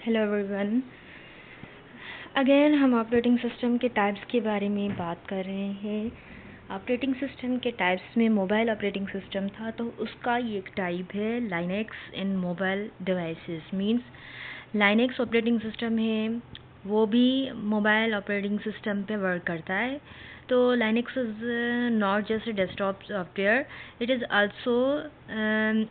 Hello everyone. Again हम operating system के types के बारे में बात कर रहे हैं। ऑपरेटिंग सिस्टम के टाइप्स में मोबाइल ऑपरेटिंग सिस्टम था, तो उसका ये एक टाइप है Linux in mobile devices. Means Linux operating system है, वो भी मोबाइल ऑपरेटिंग सिस्टम पे वर्क करता है। तो Linux is not just a desktop software, it is also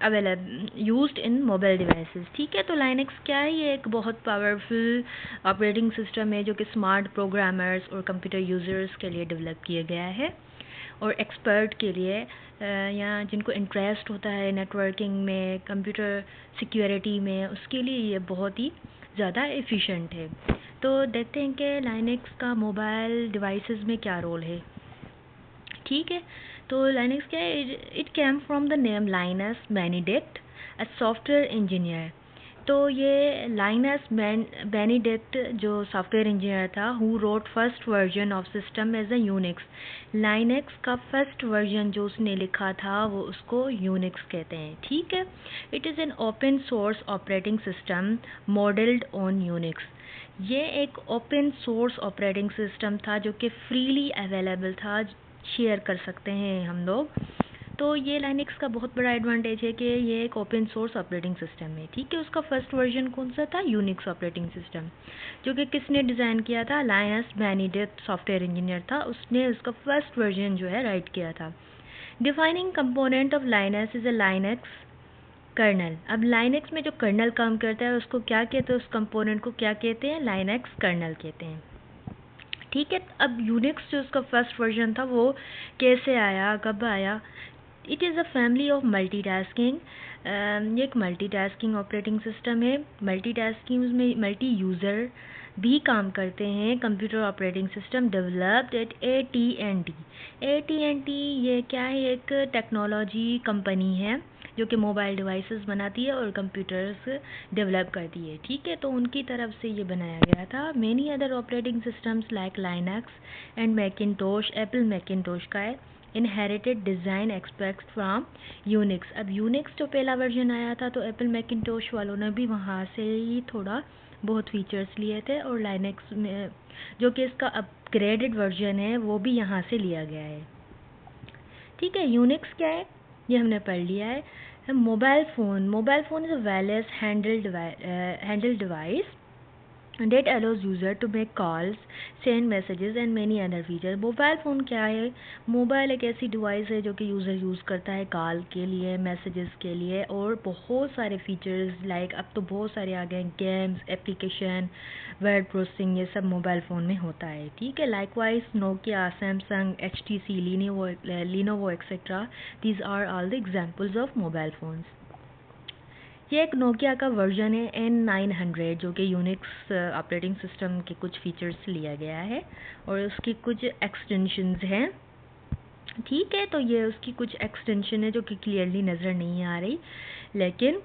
available used in mobile devices। ठीक है, तो लाइनेक्स क्या है? ये एक बहुत पावरफुल ऑपरेटिंग सिस्टम है जो कि स्मार्ट प्रोग्रामर्स और कंप्यूटर यूजर्स के लिए डेवलप किया गया है, और एक्सपर्ट के लिए या जिनको इंटरेस्ट होता है नेटवर्किंग में, कंप्यूटर सिक्योरिटी में, उसके लिए ये बहुत ही ज़्यादा एफिशिएंट है। तो देखते हैं कि लाइनेक्स का मोबाइल डिवाइसेस में क्या रोल है। ठीक है, तो लाइनेक्स क्या है? It came from the name Linus Benedict, a software engineer. तो ये लाइनस बेनेडिक्ट जो सॉफ्टवेयर इंजीनियर था, who wrote first version of system as a Unix. Linux का फर्स्ट वर्जन जो उसने लिखा था वो उसको यूनिक्स कहते हैं। ठीक है, it is an open source operating system modelled on Unix. ये एक ओपन सोर्स ऑपरेटिंग सिस्टम था जो कि फ्रीली अवेलेबल था, शेयर कर सकते हैं हम लोग। तो ये लाइनेक्स का बहुत बड़ा एडवांटेज है कि ये एक ओपन सोर्स ऑपरेटिंग सिस्टम है। ठीक है, उसका फर्स्ट वर्जन कौन सा था? यूनिक्स ऑपरेटिंग सिस्टम, जो कि किसने डिज़ाइन किया था? लाइनस बेनेडिक्ट सॉफ्टवेयर इंजीनियर था, उसने उसका फर्स्ट वर्जन जो है राइट किया था। Defining component of Linus is a Linux kernel. अब लाइनेक्स में जो कर्नल काम करता है उसको क्या कहते हैं? उस कंपोनेंट को क्या कहते हैं? लाइनेक्स कर्नल कहते हैं। ठीक है, अब यूनिक्स जो उसका फर्स्ट वर्जन था वो कैसे आया, कब आया? It is a family of multitasking. ये एक मल्टीटास्किंग ऑपरेटिंग सिस्टम है। मल्टीटास्किंग में मल्टी यूज़र भी काम करते हैं। Computer operating system developed eight AT&T। AT&T ये क्या है? एक टेक्नोलॉजी कंपनी है जो कि मोबाइल डिवाइसेस बनाती है और कंप्यूटर्स डेवलप करती है। ठीक है, तो उनकी तरफ से ये बनाया गया था। Many other operating systems like Linux and Macintosh, Apple Macintosh का है, inherited design expect from Unix. अब यूनिक्स जो पहला वर्जन आया था तो एप्पल मैकिनटोश वालों ने भी वहाँ से ही थोड़ा बहुत फीचर्स लिए थे, और लाइनेक्स में जो कि इसका अपग्रेडेड वर्जन है वो भी यहाँ से लिया गया है। ठीक है, यूनिक्स क्या है ये हमने पढ़ लिया है। Mobile phone is a wireless handle device that allows user to make calls, send messages and many other features। Mobile phone क्या है? मोबाइल एक ऐसी डिवाइस है जो कि यूज़र यूज़ करता है कॉल के लिए, मैसेजेस के लिए, और बहुत सारे फीचर्स लाइक अब तो बहुत सारे आ गए हैं, गेम्स, एप्लीकेशन, वर्ड प्रोसेसिंग, ये सब मोबाइल फ़ोन में होता है। ठीक है, likewise Nokia, Samsung, HTC, Lenovo etcetera, these are all the examples of mobile phones. ये एक नोकिया का वर्जन है N900 जो कि यूनिक्स ऑपरेटिंग सिस्टम के कुछ फीचर्स लिया गया है और उसकी कुछ एक्सटेंशंस हैं। ठीक है, तो ये उसकी कुछ एक्सटेंशन है जो कि क्लियरली नज़र नहीं आ रही, लेकिन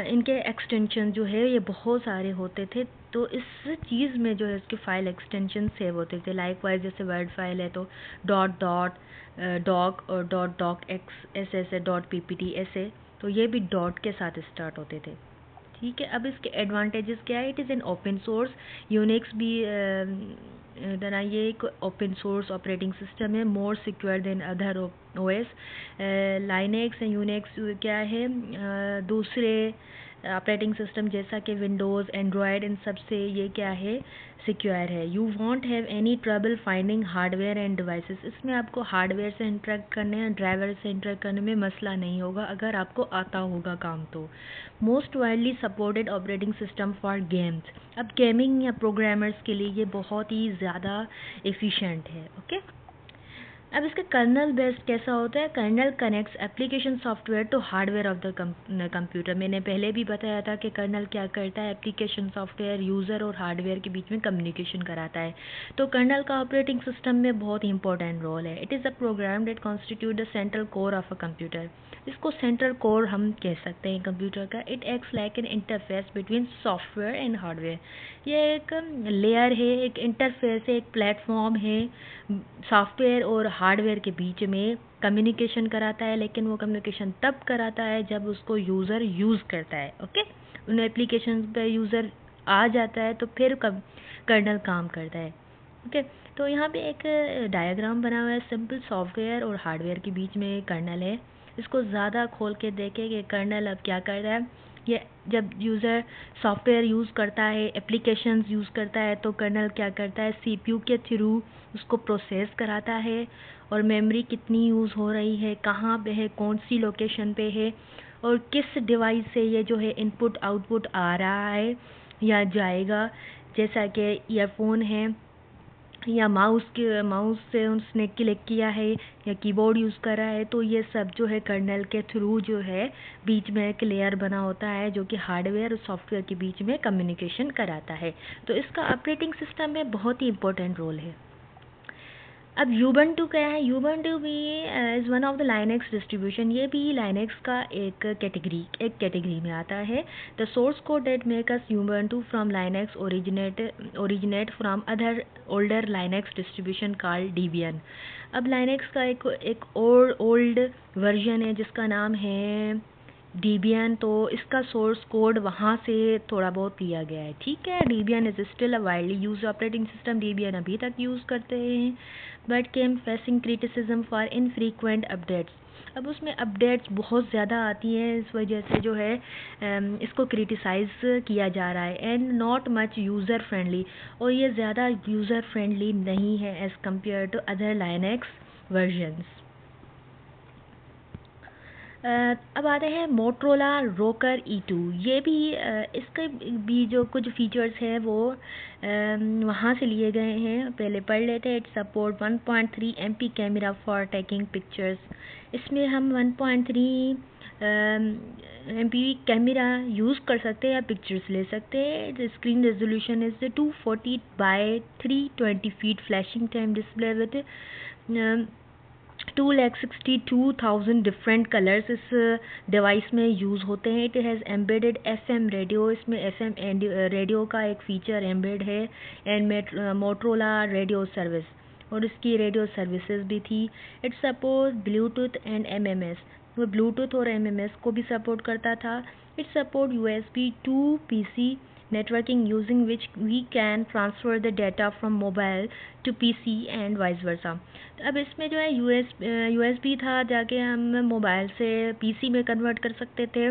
इनके एक्सटेंशन जो है ये बहुत सारे होते थे। तो इस चीज़ में जो है इसके फाइल एक्सटेंशन सेव होते थे। लाइकवाइज जैसे वर्ड फाइल है तो डॉट डॉट डॉक और डॉट डॉक एक्स ऐसे डॉट PPT ऐसे, तो ये भी डॉट के साथ स्टार्ट होते थे। ठीक है, अब इसके एडवांटेजेस क्या है? It is an open source. Unix भी तरह ये एक ओपन सोर्स ऑपरेटिंग सिस्टम है, more secure than other OS। Linux and Unix क्या है? दूसरे ऑपरेटिंग सिस्टम जैसा कि विंडोज़, एंड्रॉयड, इन सब से ये क्या है? सिक्योर है। You won't have any trouble finding hardware end devices. इसमें आपको हार्डवेयर से इंटरेक्ट करने या ड्राइवर से इंटरेक्ट करने में मसला नहीं होगा अगर आपको आता होगा काम तो। Most widely supported operating system for games. अब गेमिंग या प्रोग्रामर्स के लिए ये बहुत ही ज़्यादा एफिशिएंट है। ओके, अब इसका कर्नल बेस्ड कैसा होता है? Kernel connects application software to hardware of the computer. मैंने पहले भी बताया था कि कर्नल क्या करता है? एप्लीकेशन सॉफ्टवेयर यूज़र और हार्डवेयर के बीच में कम्युनिकेशन कराता है। तो कर्नल का ऑपरेटिंग सिस्टम में बहुत ही इंपॉर्टेंट रोल है। It is a program that constitute the central core of a computer. इसको सेंट्रल कोर हम कह सकते हैं कंप्यूटर का। It acts like an interface between software and hardware. ये एक लेयर है, एक इंटरफेस है, एक प्लेटफॉर्म है सॉफ्टवेयर और हार्डवेयर के बीच में कम्युनिकेशन कराता है, लेकिन वो कम्युनिकेशन तब कराता है जब उसको यूज़र यूज़ करता है। ओके, उन एप्लीकेशन पे यूज़र आ जाता है तो फिर कर्नल काम करता है। ओके, तो यहाँ पे एक डायग्राम बना हुआ है, सिंपल सॉफ्टवेयर और हार्डवेयर के बीच में कर्नल है। इसको ज़्यादा खोल के देखें कि कर्नल अब क्या कर रहा है। ये जब यूज़र सॉफ्टवेयर यूज़ करता है, एप्लीकेशंस यूज़ करता है, तो कर्नल क्या करता है, सीपीयू के थ्रू उसको प्रोसेस कराता है और मेमोरी कितनी यूज़ हो रही है, कहाँ पे है, कौन सी लोकेशन पे है और किस डिवाइस से ये जो है इनपुट आउटपुट आ रहा है या जाएगा, जैसा कि ईयरफोन है या माउस से उसने क्लिक किया है या कीबोर्ड यूज़ कर रहा है, तो ये सब जो है कर्नल के थ्रू जो है बीच में एक लेयर बना होता है जो कि हार्डवेयर और सॉफ्टवेयर के बीच में कम्युनिकेशन कराता है। तो इसका ऑपरेटिंग सिस्टम में बहुत ही इंपॉर्टेंट रोल है। अब यूबंटू क्या है? यूबंटू भी is one of the Linux distribution. ये भी लाइनेक्स का एक कैटेगरी में आता है। The source code that make us Ubuntu from Linux originate from other older Linux distribution called Debian. अब लाइनेक्स का एक और ओल्ड वर्जन है जिसका नाम है डेबियन, तो इसका सोर्स कोड वहाँ से थोड़ा बहुत लिया गया है। ठीक है, Debian is still a widely use operating system. Debian अभी तक यूज़ करते हैं, but came facing criticism for infrequent updates. अब उसमें अपडेट्स बहुत ज़्यादा आती हैं, इस वजह से जो है इसको क्रिटिसाइज़ किया जा रहा है। And not much user friendly, और ये ज़्यादा यूज़र फ्रेंडली नहीं है as compare to other Linux versions. अब आते हैं मोटरोला रोकर E2। ये भी इसके भी जो कुछ फीचर्स हैं वो वहाँ से लिए गए हैं, पहले पढ़ लेते हैं। It support 1.3 MP camera for taking pictures. इसमें हम 1.3 MP कैमरा यूज़ कर सकते हैं या पिक्चर्स ले सकते हैं। The screen resolution is 240 by 320 feet, flashing time display with 2,62,000 different colours इस डिवाइस में यूज़ होते हैं। It has embedded FM radio, इसमें FM रेडियो का एक फ़ीचर एम्बेड है, एंड मोटरोला रेडियो सर्विस, और इसकी रेडियो सर्विसेज भी थी। It support Bluetooth and MMS, वो ब्लूटूथ और MMS को भी सपोर्ट करता था। It support USB to PC networking, using which we can transfer the data from mobile to PC and vice versa। तो अब इसमें जो है USB था, जाके हम मोबाइल से PC में कन्वर्ट कर सकते थे,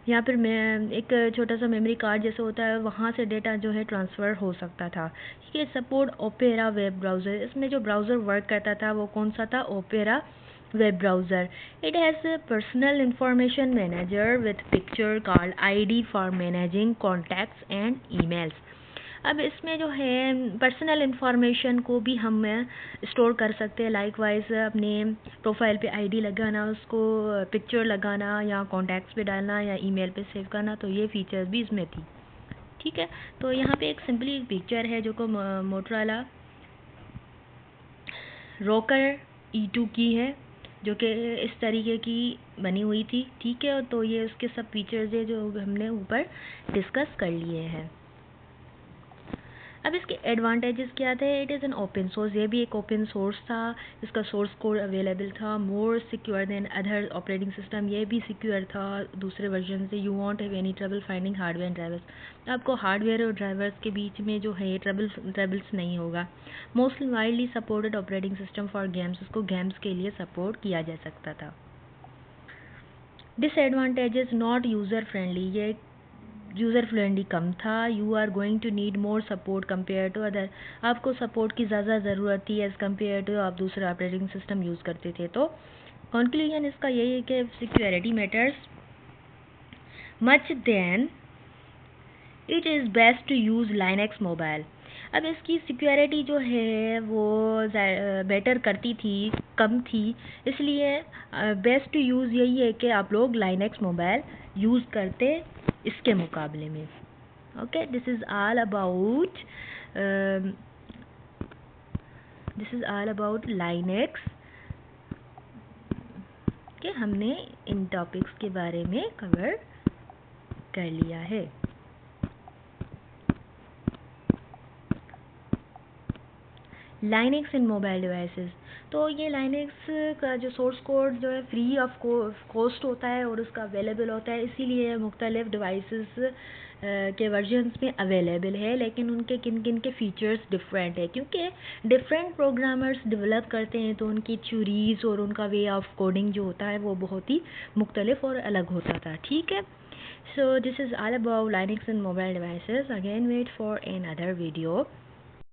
या फिर मैं एक छोटा सा मेमोरी कार्ड जैसे होता है वहाँ से डेटा जो है ट्रांसफ़र हो सकता था। ठीक है, सपोर्ट ओपेरा वेब ब्राउज़र। इसमें जो ब्राउज़र वर्क करता था वो कौन सा था? Opera web browser. It has a personal information manager with picture called ID for managing contacts and emails। अब इसमें जो है पर्सनल इंफॉर्मेशन को भी हम स्टोर कर सकते हैं, लाइकवाइज अपने प्रोफाइल पे ID लगाना, उसको पिक्चर लगाना या कॉन्टैक्ट्स पे डालना या ईमेल पे सेव करना, तो ये फीचर्स भी इसमें थी। ठीक है, तो यहाँ पे एक सिंपली पिक्चर है जो को मोटरोला रोकर E2 की है, जो कि इस तरीके की बनी हुई थी। ठीक है, तो ये उसके सब फीचर्स है जो हमने ऊपर डिस्कस कर लिए हैं। अब इसके एडवांटेजेस क्या थे? It is an open source, ये भी एक ओपन सोर्स था, इसका सोर्स कोड अवेलेबल था। More secure than other operating system, ये भी सिक्योर था दूसरे वर्जन से। You won't have any trouble finding hardware and drivers, आपको हार्डवेयर और ड्राइवर्स के बीच में जो है ट्रबल्स नहीं होगा। Most widely supported operating system for games, उसको गेम्स के लिए सपोर्ट किया जा सकता था। डिसएडवांटेजेस, नॉट यूज़र फ्रेंडली, ये यूज़र फ्रेंडली कम था। You are going to need more support compare to other, आपको सपोर्ट की ज़्यादा ज़रूरत थी एज़ कम्पेयर टू आप दूसरा ऑपरेटिंग सिस्टम यूज़ करते थे। तो कंक्लूजन इसका यही है कि security matters much than it is best to use Linux mobile. अब इसकी सिक्योरिटी जो है वो बेटर करती थी, कम थी, इसलिए बेस्ट टू यूज़ यही है कि आप लोग लाइनेक्स मोबाइल यूज़ करते इसके मुकाबले में। Okay, this is all about Linux कि हमने इन टॉपिक्स के बारे में कवर कर लिया है। लाइनेक्स इन मोबाइल डिवाइसेस, तो ये लाइनेक्स का जो सोर्स कोड जो है फ्री ऑफ कॉस्ट होता है और उसका अवेलेबल होता है, इसीलिए मुख्तलिफ डिवाइसेस के वर्जन्स में अवेलेबल है, लेकिन उनके किन किन के फीचर्स डिफरेंट है, क्योंकि डिफरेंट प्रोग्रामर्स डेवलप करते हैं तो उनकी थ्योरीज और उनका वे ऑफ कोडिंग जो होता है वो बहुत ही मुख्तलिफ और अलग होता था। ठीक है, so this is all about Linux and mobile devices. Again, wait for another video.